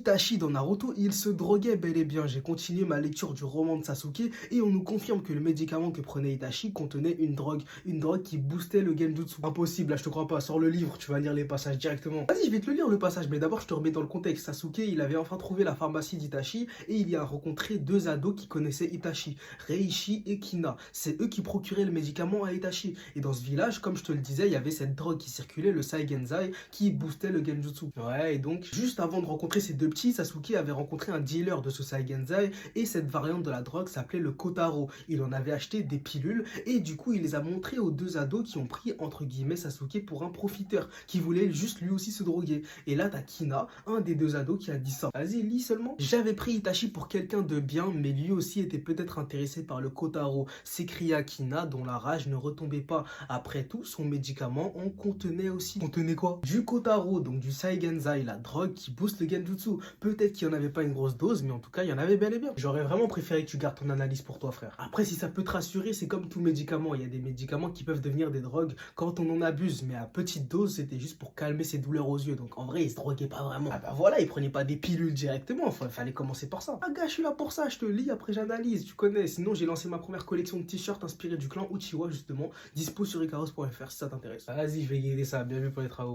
Itachi dans Naruto, il se droguait bel et bien. J'ai continué ma lecture du roman de Sasuke et on nous confirme que le médicament que prenait Itachi contenait une drogue qui boostait le Genjutsu. Impossible, là je te crois pas, sors le livre, tu vas lire les passages directement. Vas-y, je vais te le lire le passage, mais d'abord je te remets dans le contexte. Sasuke, il avait enfin trouvé la pharmacie d'Itachi et il y a rencontré deux ados qui connaissaient Itachi, Reishi et Kina. C'est eux qui procuraient le médicament à Itachi. Et dans ce village, comme je te le disais, il y avait cette drogue qui circulait, le Saigenzai, qui boostait le Genjutsu. Ouais, et donc, juste avant de rencontrer ces deux petits, Sasuke avait rencontré un dealer de ce Saigenzai et cette variante de la drogue s'appelait le Kotaro. Il en avait acheté des pilules et du coup, il les a montrées aux deux ados qui ont pris, entre guillemets, Sasuke pour un profiteur, qui voulait juste lui aussi se droguer. Et là, t'as Kina, un des deux ados, qui a dit ça. Vas-y, lis seulement. J'avais pris Itachi pour quelqu'un de bien, mais lui aussi était peut-être intéressé par le Kotaro, s'écria Kina, dont la rage ne retombait pas. Après tout, son médicament en contenait aussi. Contenait quoi? Du Kotaro, donc du Saigenzai, la drogue qui booste le Genjutsu. Peut-être qu'il n'y en avait pas une grosse dose, mais en tout cas, il y en avait bel et bien. J'aurais vraiment préféré que tu gardes ton analyse pour toi, frère. Après, si ça peut te rassurer, c'est comme tout médicament. Il y a des médicaments qui peuvent devenir des drogues quand on en abuse, mais à petite dose, c'était juste pour calmer ses douleurs aux yeux. Donc en vrai, il se droguait pas vraiment. Ah bah voilà, il prenait pas des pilules directement, fallait commencer par ça. Ah gars, je suis là pour ça, je te lis, après j'analyse, tu connais. Sinon, j'ai lancé ma première collection de t-shirts inspirés du clan Uchiwa, justement, dispo sur icaros.fr si ça t'intéresse. Vas-y, je vais guider ça, bien vu pour les travaux.